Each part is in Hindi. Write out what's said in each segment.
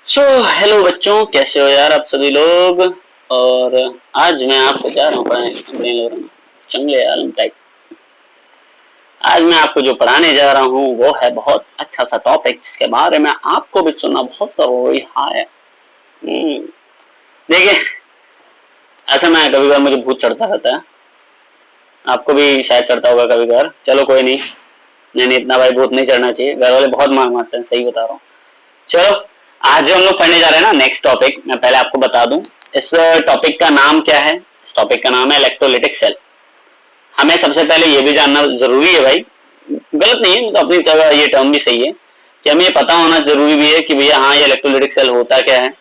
हेलो बच्चों, कैसे हो यार आप सभी लोग। और आज मैं आपको जा रहा हूँ पढ़ाने चंगले आलम टाइप। आज मैं आपको जो पढ़ाने जा रहा हूँ वो है बहुत अच्छा सा टॉपिक जिसके बारे में आपको भी सुनना बहुत जरूरी है। देखिए, ऐसा मैं कभी कभार मुझे भूत चढ़ता रहता है, आपको भी शायद चढ़ता होगा कभी कभार। चलो कोई नहीं, नहीं इतना भाई भूत नहीं चढ़ना चाहिए, घर वाले बहुत मार मारते हैं, सही बता रहा हूँ। चलो, आज जो हम लोग पढ़ने जा रहे हैं ना नेक्स्ट टॉपिक, मैं पहले आपको बता दूं इस टॉपिक का नाम क्या है। इस टॉपिक का नाम है इलेक्ट्रोलिटिक सेल। हमें सबसे पहले ये भी जानना जरूरी है भाई, गलत नहीं है तो अपनी जगह ये टर्म भी सही है कि हमें ये पता होना जरूरी भी है कि भैया हाँ ये इलेक्ट्रोलिटिक सेल होता क्या है।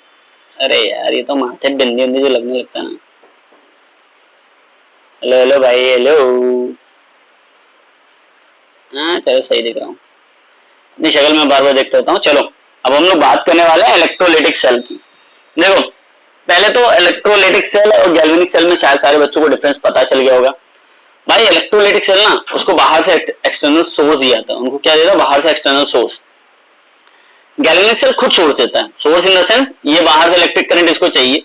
अरे यार ये तो माथे बिंदी बिंदी जो लगने लगता है ना। हेलो हेलो भाई, हेलो। हाँ चलो सही दिख रहा हूँ, अपनी शक्ल में बार बार देखते रहता हूँ। चलो अब हम लोग बात करने वाले हैं इलेक्ट्रोलिटिक सेल की। देखो, पहले तो इलेक्ट्रोलिटिक सेल और गैल्वेनिक सेल में शायद सारे बच्चों को डिफरेंस पता चल गया होगा। भाई इलेक्ट्रोलिटिक सेल ना, उसको बाहर से एक्सटर्नल सोर्स दिया था, उनको क्या देता, बाहर से एक्सटर्नल सोर्स। गैल्वेनिक सेल खुद सोर्स देता है, सोर्स इन द सेंस ये बाहर से इलेक्ट्रिक करंट इसको चाहिए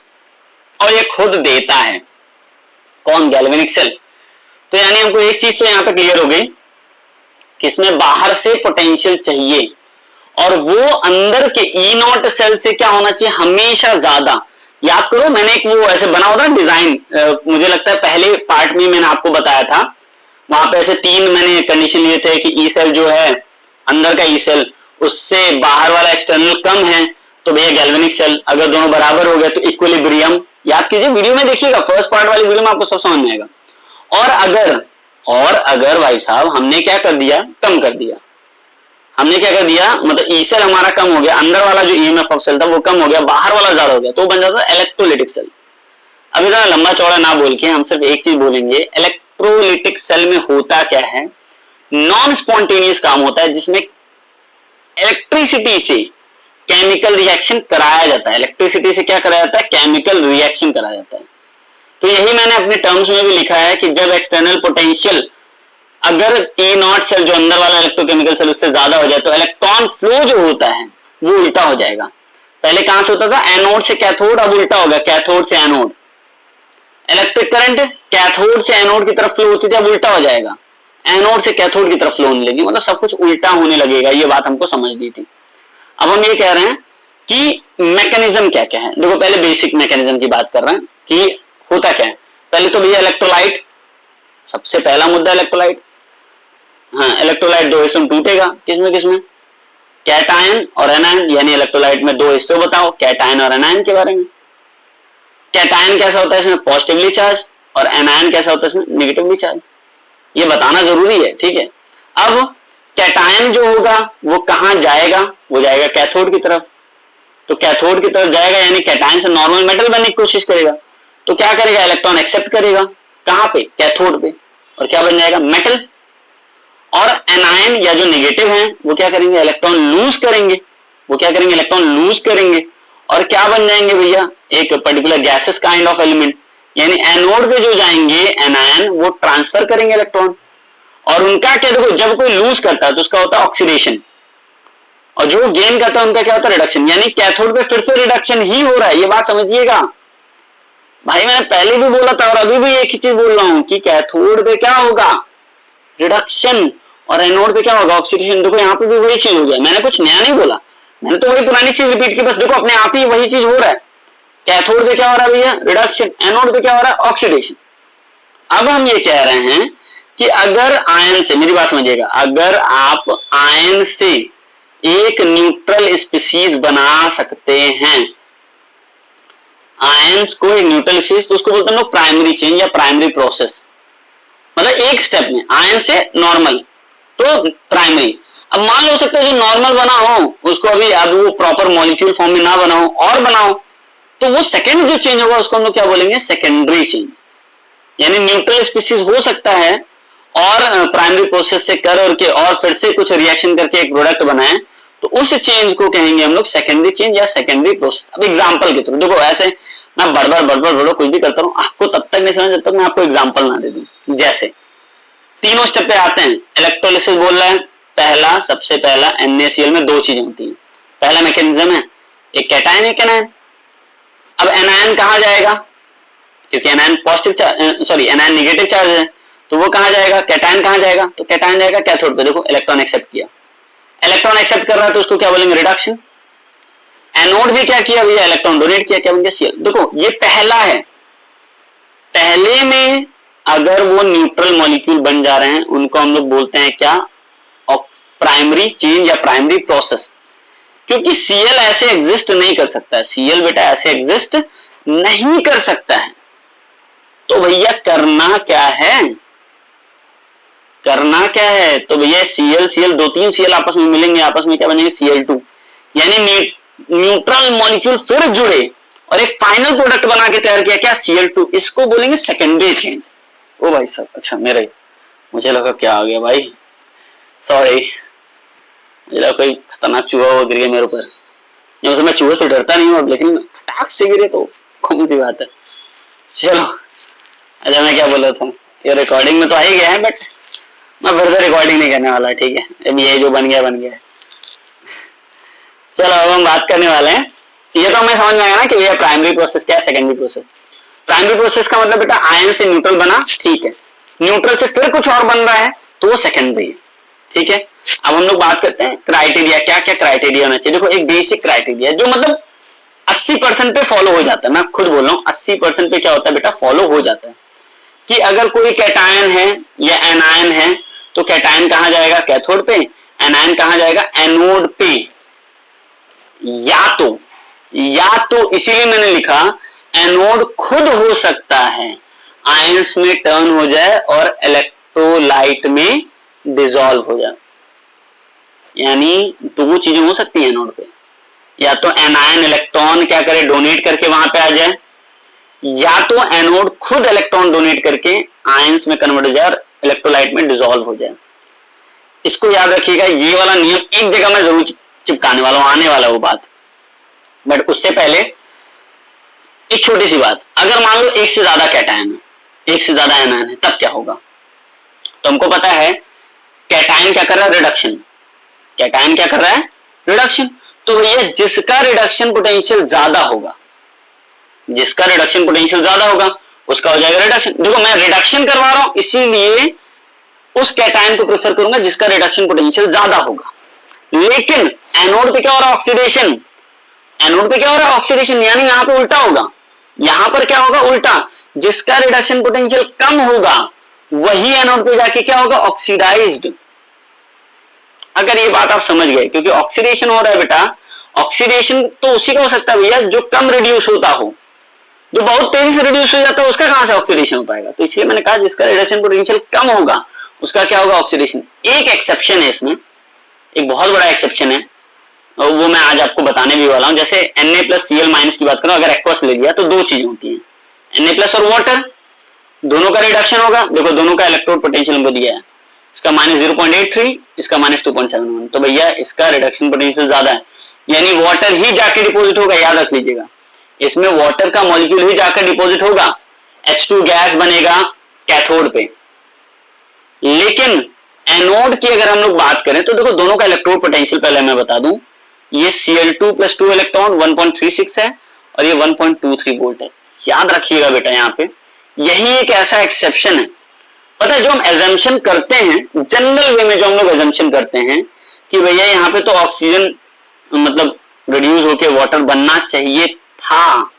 और ये खुद देता है। कौन? Galvanic cell. तो यानी हमको एक चीज तो यहाँ पे क्लियर हो गई कि इसमें बाहर से पोटेंशियल चाहिए और वो अंदर के ई नॉट सेल से क्या होना चाहिए, हमेशा ज्यादा। याद करो, मैंने एक वो ऐसे बना होता डिजाइन, मुझे लगता है पहले पार्ट में मैंने आपको बताया था, वहां पे ऐसे तीन मैंने कंडीशन लिए थे कि ई सेल जो है अंदर का ई सेल उससे बाहर वाला एक्सटर्नल कम है तो भैया गैल्वेनिक सेल, अगर दोनों बराबर हो गए तो इक्विलिब्रियम। याद कीजिए, वीडियो में देखिएगा, फर्स्ट पार्ट वाली वीडियो में आपको सब समझ में आएगा। और अगर भाई साहब हमने क्या कर दिया, कम कर दिया, हमने क्या कर दिया, मतलब ई सेल हमारा कम हो गया, अंदर वाला जो ईएमएफ ऑफ सेल था वो कम हो गया, बाहर वाला ज्यादा हो गया, तो बन जाता है इलेक्ट्रोलिटिक सेल। अब इतना लंबा चौड़ा ना बोल के हम सिर्फ एक चीज बोलेंगे, इलेक्ट्रोलिटिक सेल में होता क्या है। नॉन स्पॉन्टेनियस काम होता है जिसमें इलेक्ट्रिसिटी से केमिकल रिएक्शन कराया जाता है। इलेक्ट्रिसिटी से क्या कराया जाता है, केमिकल रिएक्शन कराया जाता है। तो यही मैंने अपने टर्म्स में भी लिखा है कि जब एक्सटर्नल पोटेंशियल अगर ई नॉट सेल जो अंदर वाला इलेक्ट्रोकेमिकल सेल उससे ज्यादा हो जाए तो इलेक्ट्रॉन फ्लो जो होता है वो उल्टा हो जाएगा। पहले कहां से होता था, एनोड से कैथोड, अब उल्टा होगा कैथोड से एनोड। इलेक्ट्रिक करंट कैथोड से एनोड की तरफ फ्लो होती थी, अब उल्टा हो जाएगा, एनोड से कैथोड की तरफ फ्लो होने लगी, मतलब सब कुछ उल्टा होने लगेगा। ये बात हमको समझनी थी। अब हम ये कह रहे हैं कि मैकेनिज्म क्या क्या है। देखो पहले बेसिक मैकेनिज्म की बात कर रहे हैं कि होता क्या है। पहले तो भैया इलेक्ट्रोलाइट, सबसे पहला मुद्दा इलेक्ट्रोलाइट। हाँ, इलेक्ट्रोलाइट दो हिस्सों में टूटेगा, किसमें किसमें, कैटायन और एनायन। यानी इलेक्ट्रोलाइट में दो हिस्से बताओ, कैटायन और एनायन के बारे में। कैटायन कैसा होता है, इसमें पॉजिटिवली चार्ज, और एनायन कैसा होता है, इसमें नेगेटिवली चार्ज। ये बताना जरूरी है, ठीक है। अब कैटायन जो होगा वो कहां जाएगा, वो जाएगा कैथोड की तरफ। तो कैथोड की तरफ जाएगा यानी कैटायन से नॉर्मल मेटल बनने की कोशिश करेगा, तो क्या करेगा, इलेक्ट्रॉन एक्सेप्ट करेगा, कहां पे, कैथोड पे, और क्या बन जाएगा, मेटल। और एनायन या जो नेगेटिव हैं वो क्या करेंगे, इलेक्ट्रॉन लूज करेंगे, वो क्या करेंगे, इलेक्ट्रॉन लूज करेंगे, और क्या बन जाएंगे भैया, एक particular gases kind of element. यानी एनोड पे जो जाएंगे एनायन वो ट्रांसफर करेंगे इलेक्ट्रॉन, और उनका क्या, देखो जब कोई लूज करता है तो उसका होता है ऑक्सीडेशन, और जो गेन करता है उनका क्या होता है, रिडक्शन। यानी कैथोड पे फिर से रिडक्शन ही हो रहा है, ये बात समझिएगा भाई। मैंने पहले भी बोला था और अभी भी एक ही चीज बोल रहा हूं कि कैथोड पे क्या होगा, रिडक्शन, और एनोड पे क्या होगा, ऑक्सीडेशन। देखो यहाँ पे भी वही चीज हो गया, मैंने कुछ नया नहीं बोला, मैंने तो वही पुरानी चीज रिपीट की, बस देखो अपने आप ही वही चीज हो रहा है। कैथोड पे क्या हो रहा है भैया, रिडक्शन, एनोड पे क्या हो रहा है, ऑक्सीडेशन। अब हम ये कह रहे हैं कि अगर आयन से, मेरी बात समझिएगा, अगर आप आयन से एक न्यूट्रल स्पीसीज बना सकते हैं, आयंस को एक न्यूट्रल स्पीसीज, तो उसको बोलते हैं प्राइमरी चेंज या प्राइमरी प्रोसेस। मतलब एक स्टेप में आयन से नॉर्मल तो प्राइमरी। अब मान लो सकता है जो नॉर्मल बना हो उसको अभी अब वो प्रॉपर मॉलिक्यूल फॉर्म में ना बनाओ और बनाओ, तो वो सेकेंड जो चेंज होगा उसको हम लोग क्या बोलेंगे, सेकेंडरी चेंज। यानी न्यूट्रल स्पीसीज हो सकता है और प्राइमरी प्रोसेस से कर और के और फिर से कुछ रिएक्शन करके एक प्रोडक्ट बनाए, तो उस चेंज को कहेंगे हम लोग सेकेंडरी चेंज या सेकेंडरी प्रोसेस। अब एग्जांपल के थ्रू देखो, ऐसे मैं बड़बड़ कुछ भी करता हूँ, आपको तब तक नहीं समझ जब तक मैं आपको एग्जांपल ना दे दूं। जैसे तीनों स्टेप पे आते हैं, इलेक्ट्रोलिसिस बोल रहा है, पहला सबसे पहला NaCl में दो चीजें होती हैं। पहला मैकेनिज्म है एक कैटायन एक एनायन। अब एनायन कहां जाएगा, क्योंकि anion positive charge, sorry anion negative charge है, तो वो कहां जाएगा, कैटायन कहां जाएगा, तो कैटायन जाएगा कैथोड पे। देखो इलेक्ट्रॉन एक्सेप्ट किया, इलेक्ट्रॉन एक्सेप्ट कर रहा है तो उसको क्या बोलेंगे, रिडक्शन। एनोड भी क्या किया भैया, इलेक्ट्रॉन डोनेट किया, क्या बन गया, Cl। देखो ये पहला है, पहले में अगर वो न्यूट्रल मॉलिक्यूल बन जा रहे हैं उनको हम लोग बोलते हैं क्या, प्राइमरी चेंज या प्राइमरी प्रोसेस, क्योंकि Cl ऐसे एग्जिस्ट नहीं कर सकता है, Cl बेटा ऐसे एग्जिस्ट नहीं कर सकता है। तो भैया करना क्या है, करना क्या है, तो भैया Cl दो तीन Cl आपस में मिलेंगे, आपस में क्या बनेंगे, Cl2, यानी न्यूट्रल मॉलिक्यूल फिर जुड़े और एक फाइनल प्रोडक्ट बना के तैयार किया, क्या, Cl2। इसको बोलेंगे सेकेंडरी चेंज। ओ भाई साहब, अच्छा मेरे, मुझे लगा क्या आ गया भाई, सॉरी, मुझे लगा कोई खतरनाक चूहा वो गिर गया मेरे ऊपर। वैसे मैं चूहे से डरता नहीं हूँ, लेकिन फटाक से गिरे तो कौन सी बात है। चलो, अच्छा मैं क्या बोल रहा था, ये रिकॉर्डिंग में तो आ ही गया है, बट मैं फिर से रिकॉर्डिंग नहीं करने वाला, ठीक है, अब ये जो बन गया बन गया। चलो अब हम बात करने वाले हैं, ये तो हमें समझ में आया ना कि भैया प्राइमरी प्रोसेस क्या है, सेकेंडरी प्रोसेस। प्राइमरी प्रोसेस का मतलब बेटा आयन से न्यूट्रल बना, ठीक है, न्यूट्रल से फिर कुछ और बन रहा है तो वो सेकेंडरी है, ठीक है। अब हम लोग बात करते हैं क्राइटेरिया, क्या क्या क्राइटेरिया होना चाहिए। देखो एक बेसिक क्राइटेरिया जो मतलब 80% पे फॉलो हो जाता है, मैं खुद बोल रहा हूँ 80% पे क्या होता है बेटा, फॉलो हो जाता है कि अगर कोई कैटायन है या एनायन है तो कैटायन कहां जाएगा, कैथोड पे, एनायन कहां जाएगा, एनोड पे। या तो इसीलिए मैंने लिखा एनोड खुद हो सकता है आयंस में टर्न हो जाए और इलेक्ट्रोलाइट में डिसॉल्व हो जाए, यानी दो चीजें हो सकती हैं एनोड पे, या तो एनायन इलेक्ट्रॉन क्या करे, डोनेट करके वहां पे आ जाए, या तो एनोड खुद इलेक्ट्रॉन डोनेट करके आयंस में कन्वर्ट हो जाए और इलेक्ट्रोलाइट में डिसॉल्व हो जाए। इसको याद रखिएगा, ये वाला नियम एक जगह में जरूर चिपकाने वाला हूं, आने वाला वो बात। बट उससे पहले एक छोटी सी बात, अगर मान लो एक से ज्यादा कैटायन है, एक से ज्यादा एनायन है, तब क्या होगा। तो हमको पता है कैटायन क्या कर रहा है, रिडक्शन। कैटायन क्या कर रहा है, रिडक्शन। तो भैया जिसका रिडक्शन पोटेंशियल ज्यादा होगा, जिसका रिडक्शन पोटेंशियल ज्यादा होगा उसका हो जाएगा रिडक्शन। देखो मैं रिडक्शन करवा रहा हूं, इसीलिए उस कैटायन को प्रेफर करूंगा जिसका रिडक्शन पोटेंशियल ज्यादा होगा। लेकिन एनोड पे क्या हो रहा है, ऑक्सीडेशन। एनोड पे क्या हो रहा है, ऑक्सीडेशन, यानी यहां पे उल्टा होगा, यहां पर क्या होगा, उल्टा। जिसका रिडक्शन पोटेंशियल कम होगा वही एनोड पे जाके क्या होगा, ऑक्सीडाइज्ड। अगर ये बात आप समझ गए, क्योंकि ऑक्सीडेशन हो रहा है बेटा, ऑक्सीडेशन तो उसी का हो सकता है भैया जो कम रिड्यूस होता हो, जो बहुत तेजी से रिड्यूस हो जाता है उसका कहां से ऑक्सीडेशन हो पाएगा। तो इसलिए मैंने कहा जिसका रिडक्शन पोटेंशियल कम होगा उसका क्या होगा, ऑक्सीडेशन। एक एक्सेप्शन है इसमें, एक बहुत बड़ा एक्सेप्शन है, और वो मैं आज आपको बताने भी वाला हूं। जैसे Na+Cl- की बात करो, अगर एक्वस ले लिया तो दो चीजें होती हैं, Na+ और वाटर, दोनों का रिडक्शन होगा। देखो दोनों का इलेक्ट्रोड पोटेंशियल हमको दिया है, इसका -0.83, इसका -2.71। तो भैया इसका रिडक्शन पोटेंशियल ज्यादा है, यानी वाटर ही जाके डिपोजिट होगा, याद रख लीजिएगा, इसमें वाटर का मॉलिक्यूल ही जाकर डिपोजिट होगा, H2 गैस बनेगा कैथोड पे। लेकिन एनोड की अगर हम लोग बात करें तो देखो दोनों का इलेक्ट्रोड पोटेंशियल पहले मैं बता दूं, ये Cl2+2 इलेक्ट्रॉन 1.36 है और ये 1.23 वोल्ट है। याद रखिएगा बेटा, यहाँ पे यही एक ऐसा एक्सेप्शन है। पता है जो हम एजम्पशन करते हैं जनरल वे में, जो हम लोग एजम्पशन करते हैं कि भैया यहाँ पे तो ऑक्सीजन मतलब रिड्यूस होके वाटर बनना चाहिए था,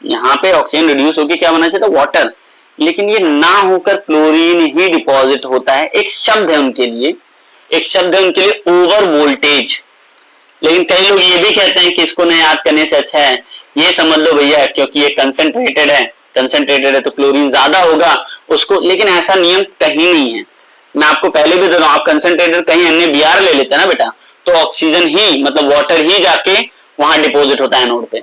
यहाँ पे ऑक्सीजन रिड्यूस होके क्या बनना चाहिए था, वाटर, लेकिन ये ना होकर क्लोरीन ही डिपॉजिट होता है। एक शब्द है उनके लिए, एक शब्द है उनके लिए, ओवर वोल्टेज। लेकिन कई लोग ये भी कहते हैं कि इसको न याद करने से अच्छा है ये समझ लो भैया, क्योंकि ये कंसंट्रेटेड है, कंसंट्रेटेड है तो क्लोरीन ज्यादा होगा उसको, लेकिन ऐसा नियम कहीं नहीं है। मैं आपको पहले भी दे रहा हूं, आप कंसंट्रेटेड कहीं NaBr ले लेते हैं ना बेटा, तो ऑक्सीजन ही मतलब वाटर ही जाके वहां डिपोजिट होता है एनोड पे।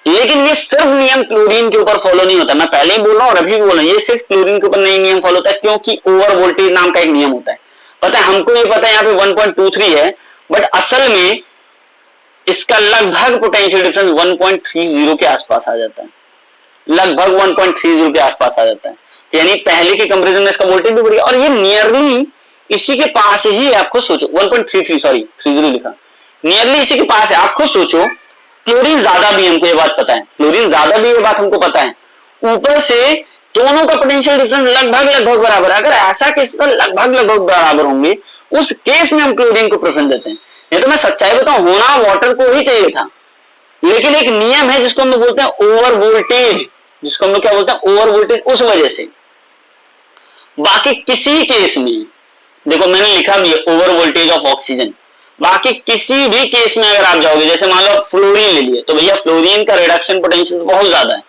लेकिन ये सिर्फ नियम क्लोरीन के ऊपर फॉलो नहीं होता, मैं पहले ही बोल रहा हूं और अभी भी बोल रहा हूं, ये सिर्फ क्लोरीन के ऊपर नहीं नियम फॉलो होता है, क्योंकि ओवर वोल्टेज नाम का एक नियम होता है। पता है हमको ये पता है यहाँ पे 1.23 है, बट असल में इसका लगभग पोटेंशियल डिफरेंस 1.30 के आसपास आ जाता है, लगभग 1.30 के आसपास आ जाता है। तो यानी पहले के कंपैरिजन में इसका वोल्टेज भी बढ़ गया, और ये नियरली इसी के पास ही, आपको सोचो 1.33 सॉरी 30 लिखा, नियरली इसी के पास है। आप खुद सोचो, क्लोरीन ज्यादा भी, हमको ये बात पता है, क्लोरीन ज्यादा भी, ये बात हमको पता है। ऊपर से दोनों का पोटेंशियल डिफरेंस लगभग लगभग बराबर है। अगर ऐसा केस लगभग लगभग बराबर होंगे, उस केस में हम क्लोरीन को प्रेफरेंस देते हैं। नहीं तो मैं सच्चाई बताऊं, होना वाटर को ही चाहिए था, लेकिन एक नियम है जिसको हम लोग बोलते हैं ओवर वोल्टेज, जिसको हम लोग क्या बोलते हैं, ओवर वोल्टेज, उस वजह से। बाकी किसी केस में देखो, मैंने लिखा भी है ओवर वोल्टेज ऑफ ऑक्सीजन, बाकी किसी भी केस में अगर आप जाओगे, जैसे मान लो आप फ्लोरीन ले लिए, तो भैया फ्लोरीन का रिडक्शन पोटेंशियल बहुत ज्यादा है,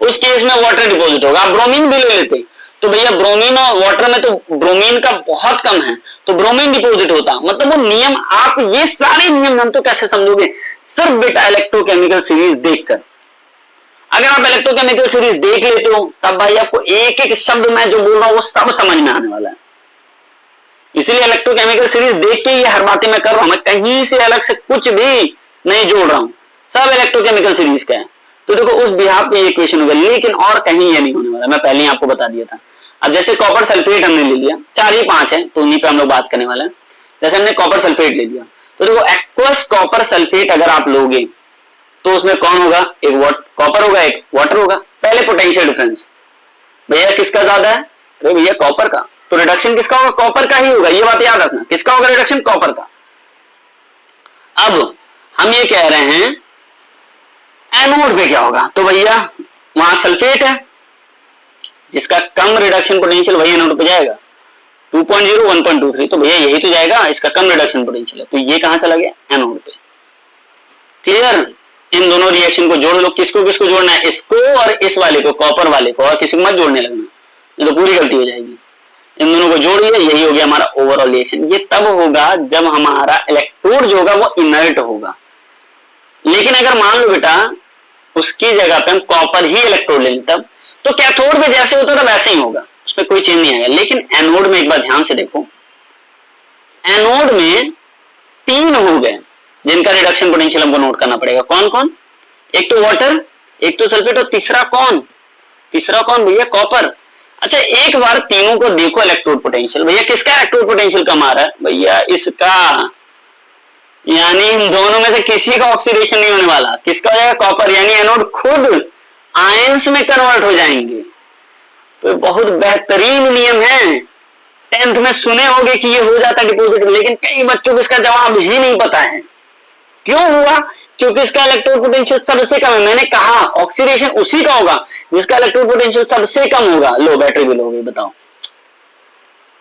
उस केस में वाटर डिपॉजिट होगा। आप ब्रोमीन भी ले लेते, तो भैया ब्रोमीन और वाटर में तो ब्रोमीन का बहुत कम है, तो ब्रोमीन डिपॉजिट होता। मतलब वो नियम, आप ये सारे नियम हम तो कैसे समझोगे, सिर्फ बेटा इलेक्ट्रोकेमिकल सीरीज देखकर। अगर आप इलेक्ट्रोकेमिकल सीरीज देख लेते हो, तब भाई आपको एक एक शब्द मैं जो बोल रहा हूं वो सब समझ में आने वाला है। इसीलिए इलेक्ट्रोकेमिकल सीरीज देख के ये हर बातें मैं कर रहा हूं, मैं कहीं से अलग से कुछ भी नहीं जोड़ रहा हूं, सब इलेक्ट्रोकेमिकल सीरीज का है। तो देखो उस बिहाफ पे ये इक्वेशन होगा, लेकिन और कहीं ये नहीं होने वाला, मैं पहले ही आपको बता दिया था। अब जैसे कॉपर सल्फेट हमने ले लिया, 4 ही 5 है, तो उन्हीं पे हम लोग बात करने वाले हैं। जैसे हमने कॉपर सल्फेट ले लिया, तो देखो एक्वस कॉपर सल्फेट अगर आप लोगे, तो उसमें कौन होगा, एक कॉपर होगा, एक वाटर होगा। पहले पोटेंशियल डिफरेंस, भैया किसका ज्यादा है, अरे भैया कॉपर का, तो रिडक्शन किसका होगा, कॉपर का ही होगा, ये बात याद रखना, किसका होगा रिडक्शन, कॉपर का। अब हम ये कह रहे हैं एनोड पे क्या होगा, तो भैया वहां सल्फेट है, जिसका कम रिडक्शन पोटेंशियल वही एनोड पे जाएगा, 2.0 1.23, तो भैया यही तो जाएगा, इसका कम रिडक्शन पोटेंशियल है, तो ये कहां चला गया, एनोड पे। क्लियर, इन दोनों रिएक्शन को जोड़ लो, किसको किसको जोड़ना है, इसको और इस वाले को, कॉपर वाले को, और किसी को मत जोड़ने लगना, ये तो पूरी गलती हो जाएगी। इन दोनों को जोड़ लिया, यही हो गया हमारा ओवरऑल रिएक्शन। ये तब होगा जब हमारा इलेक्ट्रोड जो होगा वो इनर्ट होगा। लेकिन अगर मान लो बेटा उसकी जगह पे हम कॉपर ही इलेक्ट्रोड ले लें, तब तो कैथोड में जैसे होता था वैसे ही होगा, उसमें कोई चेंज नहीं आएगा। लेकिन एनोड में एक बार ध्यान से देखो, एनोड में 3 हो गए जिनका रिडक्शन पोटेंशियल हमको नोट करना पड़ेगा। कौन कौन, एक तो वाटर, एक तो सल्फेट, और तीसरा कौन, तीसरा कौन भैया, कॉपर। अच्छा एक बार तीनों को देखो इलेक्ट्रोड पोटेंशियल, भैया किसका इलेक्ट्रोड पोटेंशियल कम आ रहा है, भैया इसका, यानी इन दोनों में से किसी का ऑक्सीडेशन नहीं होने वाला, किसका हो जाएगा, कॉपर, यानी एनोड खुद आयंस में कन्वर्ट हो जाएंगे। तो बहुत बेहतरीन नियम है, 10th में सुने होंगे कि ये हो जाता है डिपॉजिट, लेकिन कई बच्चों को इसका जवाब ही नहीं पता है। क्यों हुआ, क्योंकि इसका इलेक्ट्रोड पोटेंशियल सबसे कम है। मैंने कहा ऑक्सीडेशन उसी का होगा जिसका इलेक्ट्रोड पोटेंशियल सबसे कम होगा। लो बैटरी भी लो गई, बताओ,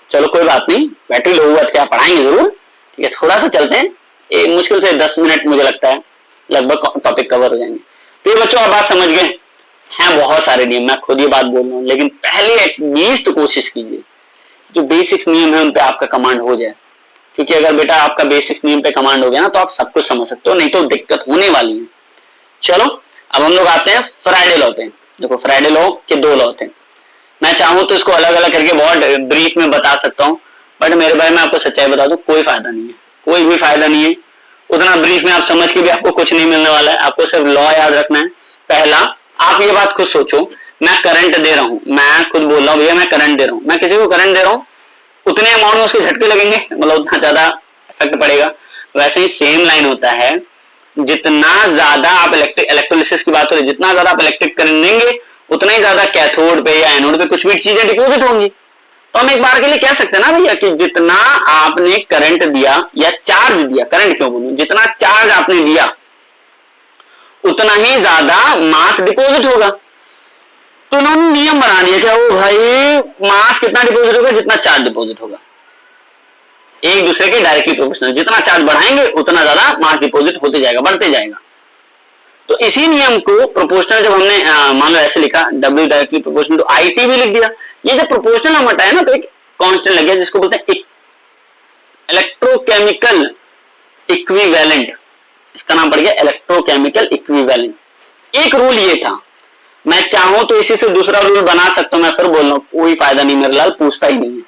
चलो कोई बात नहीं, बैटरी लो हुआ तो क्या पढ़ाएंगे जरूर, ठीक है। थोड़ा सा चलते हैं, मुश्किल से 10 मिनट मुझे लगता है लगभग टॉपिक कवर हो जाएंगे। तो ये बच्चों आप बात समझ गए हैं, बहुत सारे नियम, मैं खुद ये बात बोल रहा हूँ, लेकिन पहले एटलीस्ट कोशिश कीजिए जो बेसिक्स नियम है उन पे आपका कमांड हो जाए, क्योंकि अगर बेटा आपका बेसिक्स नियम पे कमांड हो गया ना तो आप सब कुछ समझ सकते हो, नहीं तो दिक्कत होने वाली है। चलो अब हम लोग आते हैं फ्राइडे लॉ पे। देखो फ्राइडे लॉ के 2 लॉ थे, मैं चाहूं तो इसको अलग अलग करके बहुत ब्रीफ में बता सकता हूं, बट मेरे भाई मैं आपको सच्चाई बता दूं, कोई फायदा नहीं है, कोई भी फायदा नहीं है। उतना ब्रीफ में आप समझ के भी आपको कुछ नहीं मिलने वाला है, आपको सिर्फ लॉ याद रखना है। पहला, आप ये बात खुद सोचो, मैं करंट दे रहा हूं, मैं खुद बोल रहा हूं भैया मैं करंट दे रहा हूं, मैं किसी को करंट दे रहा हूं, उतने अमाउंट में उसके झटके लगेंगे, मतलब उतना ज्यादा इफेक्ट पड़ेगा। वैसे ही सेम लाइन होता है, जितना ज्यादा आप इलेक्ट्रोलिसिस की बात हो रही, जितना ज्यादा आप इलेक्ट्रिक करंट देंगे उतना ही ज्यादा कैथोड पे या एनोड पे कुछ भी चीजें डिपॉजिट होंगी। तो हम एक बार के लिए कह सकते हैं ना भैया कि जितना आपने करंट दिया या चार्ज दिया, करंट क्यों बोलूं, जितना चार्ज आपने दिया उतना ही ज्यादा मास डिपॉजिट होगा। तो उन्होंने नियम बना दिया क्या, वो भाई मास कितना डिपॉजिट होगा, जितना चार्ज डिपॉजिट होगा, एक दूसरे के डायरेक्टली प्रोपोर्शनल, जितना चार्ज बढ़ाएंगे उतना ज्यादा मास डिपॉजिट होते जाएगा, बढ़ते जाएगा। तो इसी नियम को प्रोपोर्शनल जब हमने मान लो ऐसे लिखा, W directly proportional to IT भी लिख दिया। ये जब प्रोपोर्शनल हम हटाए ना तो एक कांस्टेंट लग गया जिसको बोलते हैं इलेक्ट्रोकेमिकल इक्विवेलेंट, इसका नाम पड़ गया इलेक्ट्रोकेमिकल इक्विवेलेंट। एक रूल ये था, मैं चाहूं तो इसी से दूसरा रूल बना सकता हूं, मैं फिर बोल रहा हूं कोई फायदा नहीं, मेरे लाल पूछता ही नहीं है,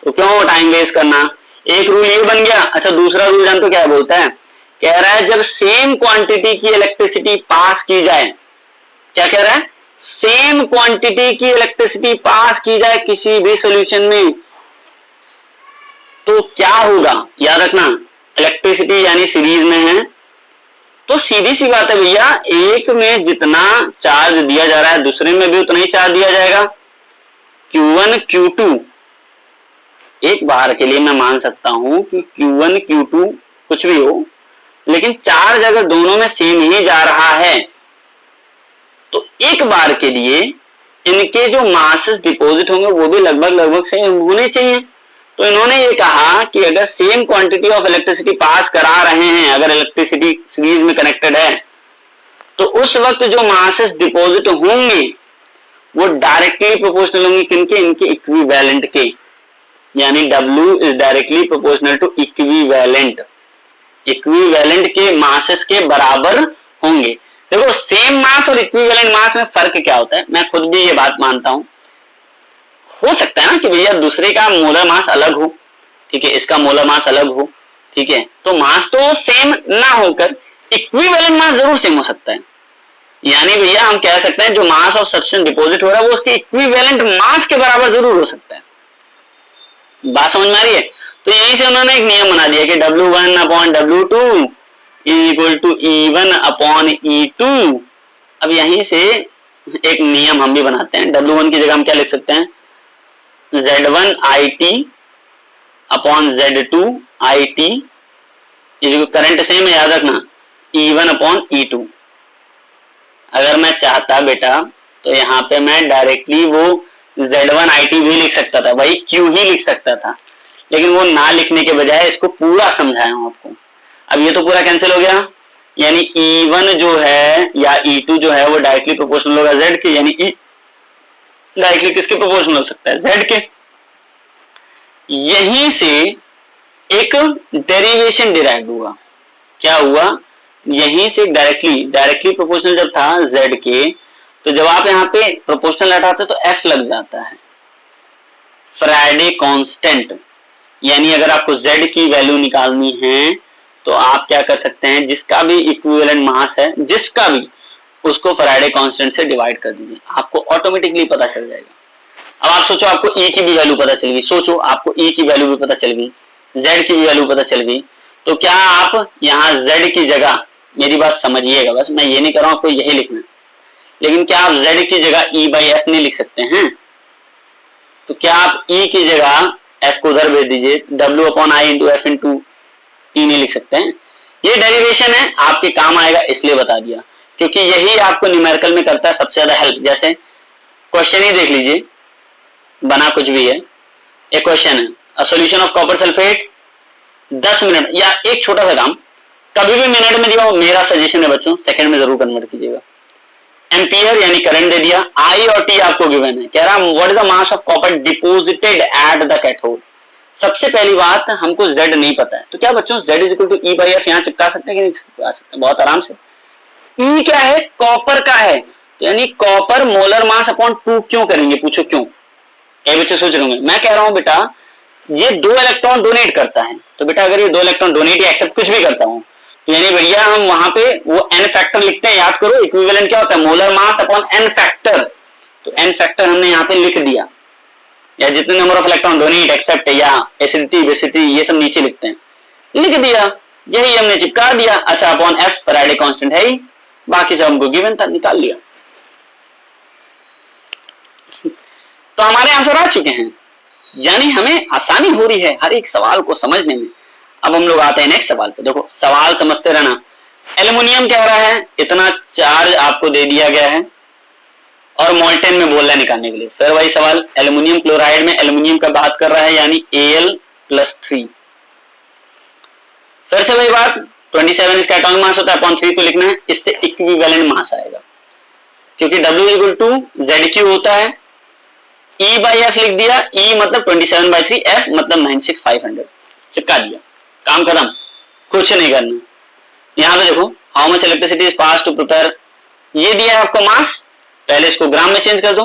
तो क्यों टाइम वेस्ट करना। एक रूल ये बन गया। अच्छा दूसरा रूल जान तो क्या बोलता है, कह रहा है जब सेम क्वांटिटी की इलेक्ट्रिसिटी पास की जाए, क्या कह रहा है, सेम क्वांटिटी की इलेक्ट्रिसिटी पास की जाए किसी भी सॉल्यूशन में, तो क्या होगा, याद रखना, इलेक्ट्रिसिटी यानी सीरीज में है, तो सीधी सी बात है भैया, एक में जितना चार्ज दिया जा रहा है दूसरे में भी उतना ही चार्ज दिया जाएगा। Q1 Q2 एक बार के लिए मैं मान सकता हूं कि Q1 Q2 कुछ भी हो, लेकिन चार्ज अगर दोनों में सेम ही जा रहा है तो एक बार के लिए इनके जो मासेस डिपॉजिट होंगे वो भी लगभग सेम होने चाहिए। तो इन्होंने ये कहा कि अगर same quantity of electricity pass करा रहे हैं, अगर इलेक्ट्रिसिटी सीरीज में कनेक्टेड है, तो उस वक्त जो मासेस डिपॉजिट होंगे वो डायरेक्टली प्रोपोर्शनल होंगे किनके, इनके इक्विवेलेंट के, यानी W is directly proportional to equivalent, equivalent के मासेस के बराबर होंगे। देखो सेम मास और इक्विवेलेंट मास में फर्क क्या होता है, मैं खुद भी ये बात मानता हूं। हो सकता है ना कि भैया दूसरे का मोलर मास अलग हो, ठीक है, इसका मोलर मास अलग हो, ठीक है, तो मास तो सेम ना होकर इक्विवेलेंट मास जरूर सेम हो सकता है। यानी भैया हम कह सकते हैं जो मास ऑफ सब्सटेंस डिपॉजिट हो रहा है वो उसके इक्विवेलेंट मास के बराबर जरूर हो सकता है। बात समझ में आ रही है? तो यहीं से उन्होंने एक नियम बना दिया कि W1 upon W2 is equal to E1 upon E2। अब यहीं से एक नियम हम भी बनाते हैं। W1 की जगह हम क्या लिख सकते हैं, Z1 IT upon Z2 IT, current same है याद रखना, E1 अपॉन E2। अगर मैं चाहता बेटा तो यहाँ पे मैं डायरेक्टली वो Z1 IT भी लिख सकता था, वही Q ही लिख सकता था, लेकिन वो ना लिखने के बजाय इसको पूरा समझाया हूं आपको। अब ये तो पूरा कैंसिल हो गया, यानी E1 जो है या E2 जो है वो डायरेक्टली प्रोपोर्शनल होगा Z के, यानी E डायरेक्टली किसके प्रोपोर्शनल हो सकता है, Z के। यहीं से एक डेरिवेशन डिराइव हुआ। क्या हुआ, यहीं से डायरेक्टली प्रोपोर्शनल जब था Z के, तो जब आप यहाँ पे प्रोपोर्शनल हटाते तो F लग जाता है, फैराडे कांस्टेंट। यानी अगर आपको Z की वैल्यू निकालनी है तो आप क्या कर सकते हैं, जिसका भी इक्विवेलेंट मास है, जिसका भी, उसको फैराडे कांस्टेंट से डिवाइड कर दीजिए, आपको ऑटोमेटिकली पता चल जाएगा। अब आप सोचो आपको E की भी वैल्यू पता चल गई, सोचो आपको E की वैल्यू भी पता चल गई, Z की भी वैल्यू पता चल गई, तो क्या आप यहाँ Z की जगह, मेरी बात समझिएगा बस, मैं ये नहीं कर रहा हूं आपको यही लिखना, लेकिन क्या आप Z की जगह E/F नहीं लिख सकते हैं? तो क्या आप E की जगह F को उधर भेज दीजिए, W upon I into F into E नहीं लिख सकते हैं? ये डेरिवेशन है, आपके काम आएगा इसलिए बता दिया, क्योंकि यही आपको न्यूमेरिकल में करता है सबसे ज्यादा हेल्प। जैसे क्वेश्चन ही देख लीजिए, बना कुछ भी है, एक क्वेश्चन है, a solution of copper sulphate 10 minute, या एक छोटा सा काम, कभी भी मिनट में दिया हो, मेरा सजेशन है बच्चों सेकंड में जरूर कन्वर्ट कीजिएगा। एम्पियर यानी करंट दे दिया, I और T आपको गिवन है, कह रहा what is the mass of copper deposited at the cathode. सबसे पहली बात हमको Z नहीं पता है, तो क्या बच्चों Z is equal to E/F यहाँ चिपका सकते हैं कि नहीं चिपका सकते? बहुत आराम से। E क्या है, कॉपर का है, तो यानी कॉपर मोलर मास अपॉन 2 क्यों करेंगे, पूछो क्यों? ये बच्चे सोच रहे होंगे, मैं कह रहा हूं बेटा ये 2 इलेक्ट्रॉन डोनेट करता है, तो बेटा अगर ये 2 इलेक्ट्रॉन डोनेट या एक्सेप्ट कुछ भी करता हूं, तो यानी भैया हम वहां पे वो n फैक्टर लिखते हैं, याद करो इक्विवेलेंट क्या होता है, molar mass upon n factor. तो n फैक्टर हमने यहाँ पे लिख दिया, या जितने number of electron donate accept या एसिडिटी बेसिडिटी ये सब नीचे लिखते हैं, लिख दिया, यही हमने चिपका दिया। अच्छा अपॉन F फैराडे कांस्टेंट है ही, बाकी सब हमको गिवन था, निकाल लिया। तो हमारे आंसर आ चुके हैं, यानी हमें आसानी हो रही है हर एक सवाल को समझने में। अब हम लोग आते हैं नेक्स्ट सवाल पे। देखो सवाल समझते रहना। एल्युमिनियम कह रहा है इतना चार्ज आपको दे दिया गया है और मोल्टेन में बोल रहा है निकालने के लिए। फिर वही सवाल, एल्युमिनियम क्लोराइड में एल्युमिनियम का बात कर रहा है, यानी Al+3। फिर से वही बात, 27 इसका एटॉमिक मास होता है, अपॉन 3 तो लिखना है, इससे इक्विवेलेंट मास आएगा, क्योंकि W इक्वल टू ZQ होता है, E/F लिख दिया, E मतलब 27/3, F मतलब 96500, चिपका दिया, काम खत्म, कुछ नहीं करना। यहां पे देखो how much electricity is pass to prepare, ये दिया है आपको मास, पहले इसको ग्राम में चेंज कर दो।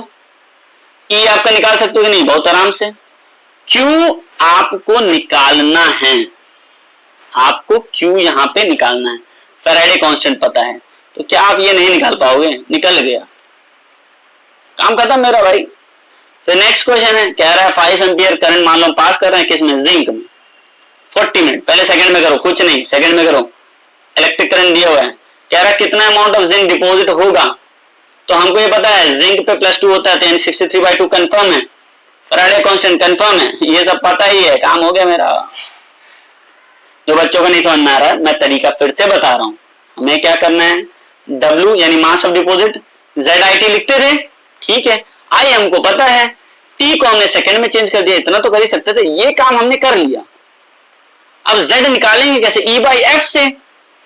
E आपका निकाल सकते हो कि नहीं, बहुत आराम से। Q आपको निकालना है, आपको Q यहां पे निकालना है, फैराडे कांस्टेंट पता है, तो क्या आप ये नहीं निकाल पाओगे? निकल गया, काम खत्म मेरा भाई। फिर नेक्स्ट क्वेश्चन है, कह रहा है 5 एम्पियर करंट मान लो पास कर रहे हैं, किसमें, जिंक में। 40 मिनट। पहले सेकंड में करो, कुछ नहीं, सेकंड में करो। इलेक्ट्रिक करंट दिया हुआ है, कह रहा है कितना अमाउंट ऑफ जिंक डिपॉजिट होगा, तो हमको ये पता है जिंक पे +2 होता है, तो यानी 63/2 कंफर्म है। फैराडे कांस्टेंट कंफर्म है, ये सब पता ही है, काम हो गया मेरा। जो बच्चों को नहीं समझ में आ रहा है, मैं तरीका फिर से बता रहा हूं। हमें क्या करना है, W यानी मास ऑफ डिपॉजिट, ZIT लिखते थे, ठीक है। I हमको पता है, T को हमने सेकंड में चेंज कर दिया, इतना तो कर ही सकते थे, ये काम हमने कर लिया। अब Z निकालेंगे कैसे, E/F से,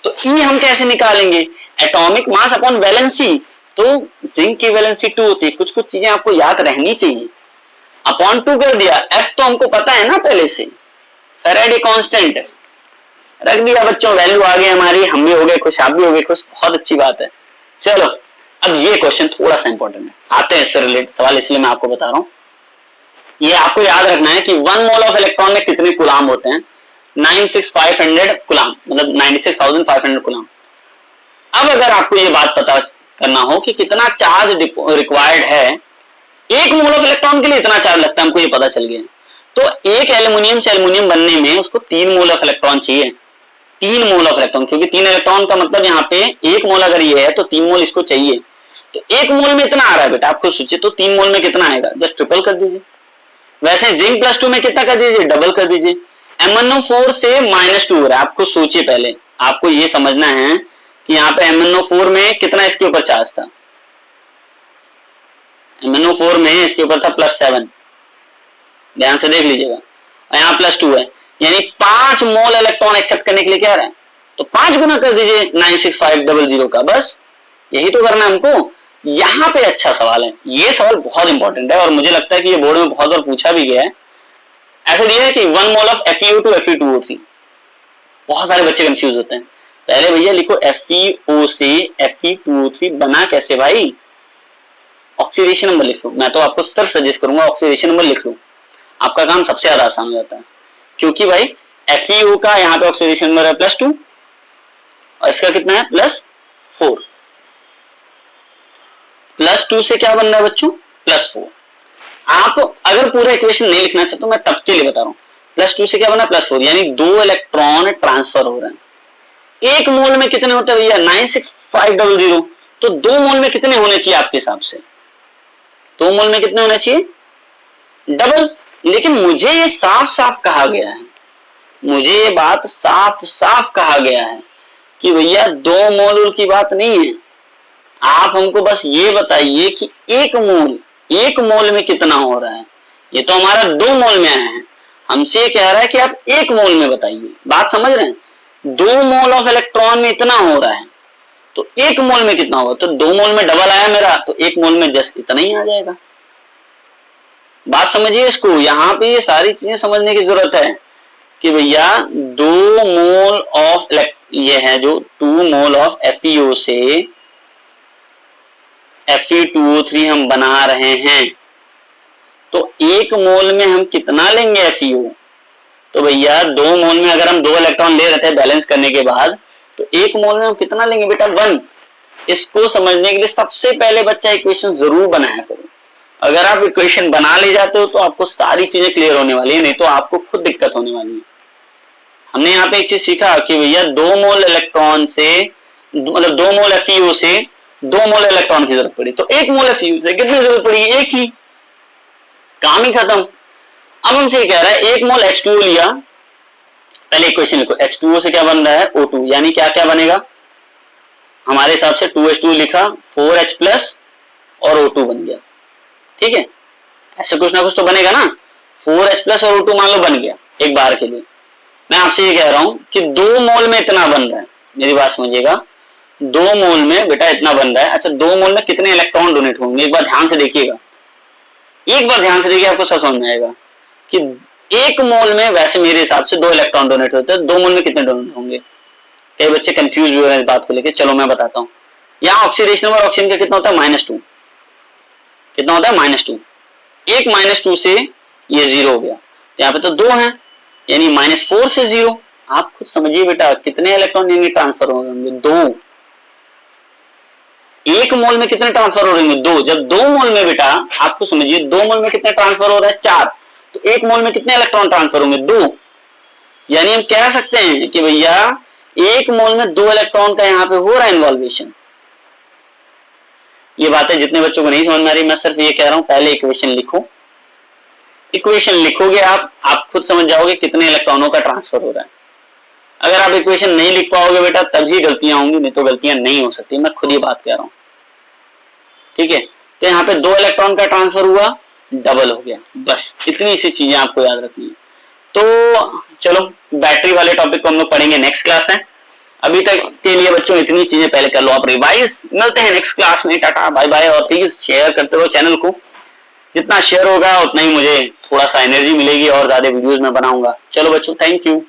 तो E हम कैसे निकालेंगे, एटॉमिक मास अपॉन वैलेंसी, तो जिंक की वैलेंसी 2 होती है। कुछ कुछ चीजें आपको याद रहनी चाहिए। अपॉन 2 कर दिया, F तो हमको पता है ना पहले से, फैराडे कांस्टेंट रख दिया बच्चों, वैल्यू आ गई हमारी, हम भी हो गए खुश, आप भी हो गए खुश, बहुत अच्छी बात है। चलो अब ये क्वेश्चन थोड़ा सा इंपॉर्टेंट है, आते हैं इससे रिलेटेड सवाल, इसलिए मैं आपको बता रहा हूं। ये आपको याद रखना है कि 1 मोल ऑफ इलेक्ट्रॉन में कितने कूलाम होते हैं, 96,500 कूलाम, मतलब 96,500 कूलाम। अब अगर आपको ये बात पता करना हो कि कितना चार्ज रिक्वायर्ड है, 1 मोल ऑफ इलेक्ट्रॉन के लिए इतना चार्ज लगता है, हमको ये पता चल गया, तो एक एल्युमिनियम से एल्युमिनियम बनने में उसको 3 मोल ऑफ इलेक्ट्रॉन चाहिए। 3 मोल ऑफ इलेक्ट्रॉन, क्योंकि 3 इलेक्ट्रॉन का मतलब यहाँ पे 1 मोल अगर ये है तो 3 मोल इसको चाहिए। तो 1 मोल में इतना आ रहा है बेटा, आप खुद सोचिए, तो 3 मोल में कितना आएगा, जस्ट ट्रिपल कर दीजिए। वैसे जिंक +2 में कितना कर दीजिए, डबल कर दीजिए। MnO4 से -2 हो रहा है, आप खुद सोचिए, पहले आपको ये समझना है कि यहाँ पे MnO4 में कितना इसके ऊपर चार्ज था, MnO4 में इसके ऊपर था +7, ध्यान से देख लीजिएगा, और यहाँ +2 है, यानी 5 मोल इलेक्ट्रॉन एक्सेप्ट करने के लिए क्या है, तो 5 गुना कर दीजिए 96500 का, बस यही तो करना है हमको। यहाँ पे अच्छा सवाल है, ये सवाल बहुत इंपॉर्टेंट है और मुझे लगता है कि ये बोर्ड में बहुत बार पूछा भी गया है। ऐसे दिया है कि 1 मोल ऑफ FeO2 Fe2O3, बहुत सारे बच्चे कंफ्यूज होते हैं। पहले भैया लिखो FeO से Fe2O3 बना कैसे भाई, ऑक्सीडेशन नंबर लिख लो। मैं तो आपको सिर्फ सजेस्ट करूंगा ऑक्सीडेशन नंबर लिख लो, आपका काम सबसे ज्यादा आसान हो जाता है, क्योंकि भाई FeO का यहाँ पे ऑक्सीडेशन नंबर है +2 और इसका कितना है +4, +2 से क्या बन रहा है बच्चों, +4। आप अगर पूरा इक्वेशन नहीं लिखना चाहते तो मैं तब के लिए बता रहा हूं, +2 से क्या बना, +4, यानी 2 इलेक्ट्रॉन ट्रांसफर हो रहे हैं। 1 मोल में कितने होते हैं भैया, 96500, तो 2 मोल में कितने होने चाहिए आपके हिसाब से, 2 मोल में कितने होने चाहिए, डबल। लेकिन मुझे ये साफ साफ कहा गया है, मुझे ये बात साफ साफ कहा गया है कि भैया 2 मोल की बात नहीं है, आप हमको बस ये बताइए कि 1 मोल में कितना हो रहा है। ये तो हमारा 2 मोल में आया है, हमसे ये कह रहा है कि आप 1 मोल में बताइए, बात समझ रहे हैं, 2 मोल ऑफ इलेक्ट्रॉन में इतना हो रहा है, तो 1 मोल में कितना होगा, तो 2 मोल में डबल आया मेरा, तो 1 मोल में जस्ट इतना ही आ जाएगा। बात समझिए इसको, यहाँ पे ये सारी चीजें समझने की जरूरत है कि भैया 2 मोल ऑफ ये है जो 2 मोल ऑफ FeO से Fe2O3 हम बना रहे हैं, तो 1 मोल में हम कितना लेंगे FeO, तो भैया 2 मोल में अगर हम 2 इलेक्ट्रॉन ले रहे थे बैलेंस करने के बाद, तो 1 मोल में हम कितना लेंगे बेटा, 1। इसको समझने के लिए सबसे पहले बच्चा इक्वेशन जरूर बनाया करो। अगर आप इक्वेशन बना ले जाते हो तो आपको सारी चीजें क्लियर होने वाली है, नहीं तो आपको खुद दिक्कत होने वाली है। हमने यहाँ पे एक चीज सीखा कि भैया 2 मोल इलेक्ट्रॉन से, मतलब 2 मोल FeO से 2 मोल इलेक्ट्रॉन की जरूरत पड़ी, तो 1 मोल FeO से कितनी जरूरत पड़ी, एक ही, काम ही खत्म। अब हमसे कह रहा है 1 मोल H2O लिया, पहले इक्वेशन लिखो, H2O से क्या बन रहा है, O2, यानी क्या क्या बनेगा, हमारे हिसाब से 2H2 लिखा, 4H+ और O2 बन गया, ठीक है। ऐसे कुछ ना कुछ तो बनेगा ना, 4H+ और O2 मान लो बन गया एक बार के लिए। मैं आपसे ये कह रहा हूं कि 2 मोल में इतना बन रहा है, मेरी बात समझिएगा, 2 मोल में बेटा इतना बन रहा है। अच्छा 2 मोल में कितने इलेक्ट्रॉन डोनेट होंगे, एक बार ध्यान से देखिएगा, एक बार ध्यान से देखिए, आपको सब समझ में आएगा कि 1 मोल में वैसे मेरे हिसाब से 2 इलेक्ट्रॉन डोनेट होते हैं, 2 मोल में कितने डोनेट होंगे। कई बच्चे कंफ्यूज हुए हैं इस बात को लेकर, चलो मैं बताता हूँ। यहाँ ऑक्सीडेशन नंबर ऑक्सीजन का कितना होता है, -2, कितना होता है, -2। एक -2 से ये 0 हो गया, यहाँ पे तो 2 है, यानी -4 से 0। आप खुद समझिए बेटा कितने इलेक्ट्रॉन यानी ट्रांसफर हो होंगे, 2। 1 मोल में कितने ट्रांसफर हो रहे हैं, 2। जब 2 मोल में बेटा आपको समझिए 2 मोल में कितने ट्रांसफर हो रहा है, 4, तो 1 मोल में कितने इलेक्ट्रॉन ट्रांसफर होंगे, 2। यानी हम कह सकते हैं कि भैया 1 मोल में 2 इलेक्ट्रॉन का यहाँ पे हो रहा है इन्वॉल्वेशन। ये बातें जितने बच्चों को नहीं समझ में आ रही, मैं सिर्फ ये कह रहा हूं पहले इक्वेशन लिखो। इक्वेशन लिखोगे आप खुद समझ जाओगे कितने इलेक्ट्रॉनों का ट्रांसफर हो रहा है। अगर आप इक्वेशन नहीं लिख पाओगे बेटा तभी गलतियां होंगी, नहीं तो गलतियां नहीं हो सकती, मैं खुद ये बात कह रहा हूं। ठीक है, तो यहाँ पे 2 इलेक्ट्रॉन का ट्रांसफर हुआ, डबल हो गया, बस इतनी सी चीजें आपको याद रखनी है। तो चलो बैटरी वाले टॉपिक को हम लोग पढ़ेंगे नेक्स्ट क्लास में। अभी तक के लिए बच्चों इतनी चीजें पहले कर लो आप रिवाइज। मिलते हैं नेक्स्ट क्लास में, टाटा बाय बाय। और प्लीज शेयर करते रहो चैनल को, जितना शेयर होगा उतना ही मुझे थोड़ा सा एनर्जी मिलेगी और ज्यादा वीडियोस में बनाऊंगा। चलो बच्चों, थैंक यू।